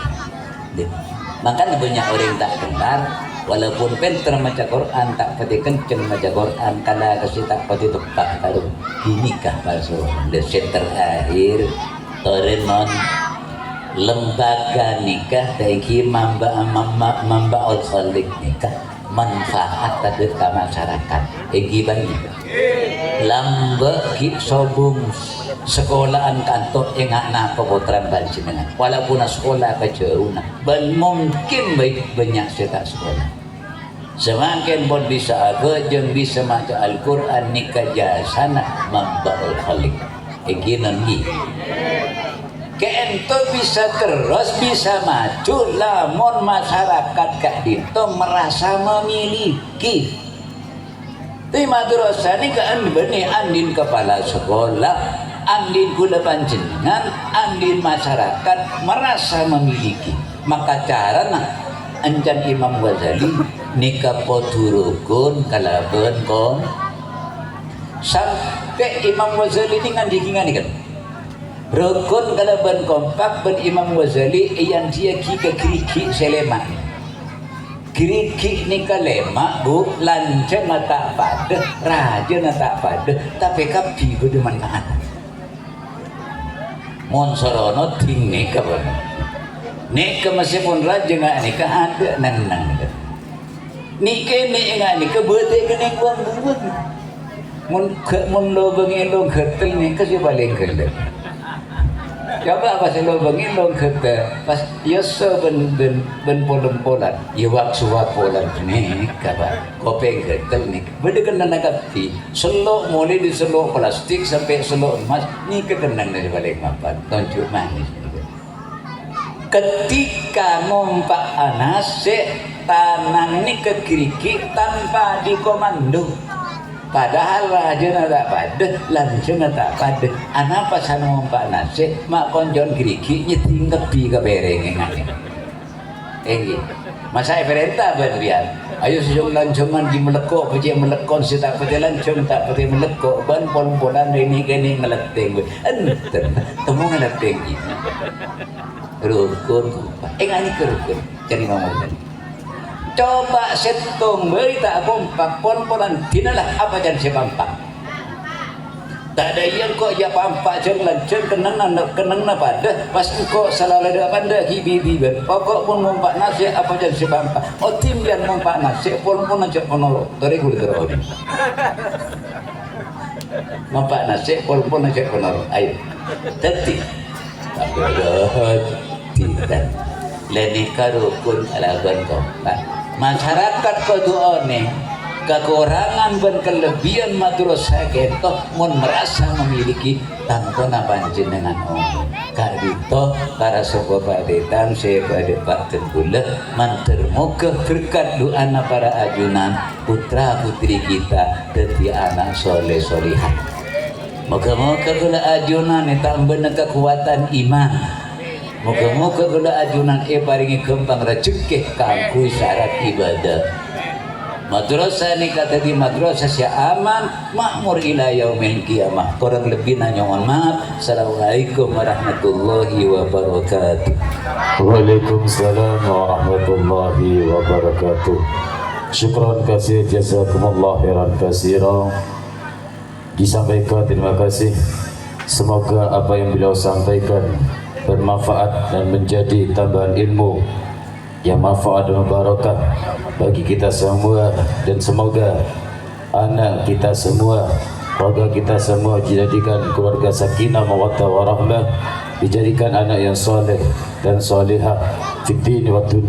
makanya banyak orang tak dengar walaupun pintar maca Quran tak pati kenceng maca Quran kalau kasih tak pati tepat kalau dinikah palsu desain terakhir orang lembaga nikah dari mamba al-khalik nikah manfaat tadi ke masyarakat egi banyak lambe ki sobung sekolahan kantor engak na pepotran bancingan walaupun sekolah kejauh ban mungkin baik banyak setak sekolah semakin pun bisa agak bisa maca Al-Quran nikah jasana mamba'ul khalik eginan gi keento bisa terus bisa maju lamun masyarakat kak dito merasa memiliki di madrasah ni kan benih andin kepala sekolah andin gula panjenengan andin masyarakat merasa memiliki maka cara nak anjan Imam Ghazali nikah poturukun kalaban kon sampai Imam Ghazali ni ngandi kan rukun kalaban kompak ben Imam Ghazali yang dia kika kriki seleman kriki ni kalema bu lancang tak pada raja tak pada tapi kapi berdeman mana monsorono ting nikah benar nikah masih pun raja nggak nikah ada nang nikah nikah berdek kena buang mun lo bengilong ketel nikah si paling ketel coba pas lo bengilong ketel pas yoso ben polan ya waktu polan nikah pak kopeng ketel nikah berdek kena nakapi selok mulai di selok plastik sampai selok emas nikah kenang dari paling mapan tunjuk manis ketika ngompak anase tanang ni ke kiriki tanpa dikomando padahal raja tak pada lancung tak pada anak pas ngompak anase mak konjon kiriki nyeting tepi ke bereng masa perintah berbiar ayo sejauh lancongan di melekok pecah melekon si tak pecah lancung tak pecah melekok ban pon-ponan ini kini ngeleteng temu ngeleteng rukun ini ke rukun jadi ngomong coba setong beri tak kompak pon-ponan dinalah apa jangan sepampak tak ada yang kok ya pampak jeng lanceng kenang na pada pas kok salah ada pada hibi pokok pun mompak nasi apa jangan sepampak oh tim yang mompak nasi pon-pon aja konolok dari gue terus mompak nasi pon-pon aja konolok ayo tetih tidak lenika rukun alaban kompak masyarakat koduone kekurangan dan kelebihan madrasah kita mun merasa memiliki tangkona panjenengan om kadito para sopo padetan saya pada Pak Tenggulah mantermoga berkat doana para ajunan putra putri kita dadi anak soleh solihah. Moga-moga kula ajunan tambah kekuatan iman. Moga-moga kula ajunan paringi kembang rezeki kanggo syarat ibadah. Madrasah ini kata di madrasah si aman makmur ila yaumil qiyamah. Kurang lebih nanya mohon maaf. Assalamualaikum warahmatullahi wabarakatuh. Waalaikumsalam warahmatullahi wabarakatuh. Syukran kasih, jazakumullah khairan katsiran. Disampaikan terima kasih. Semoga apa yang beliau sampaikan bermanfaat dan menjadi tambahan ilmu yang manfaat dan barakah bagi kita semua, dan semoga anak kita semua, keluarga kita semua dijadikan keluarga sakinah mawaddah warahmah, dijadikan anak yang soleh dan solehah fid din wa dunya.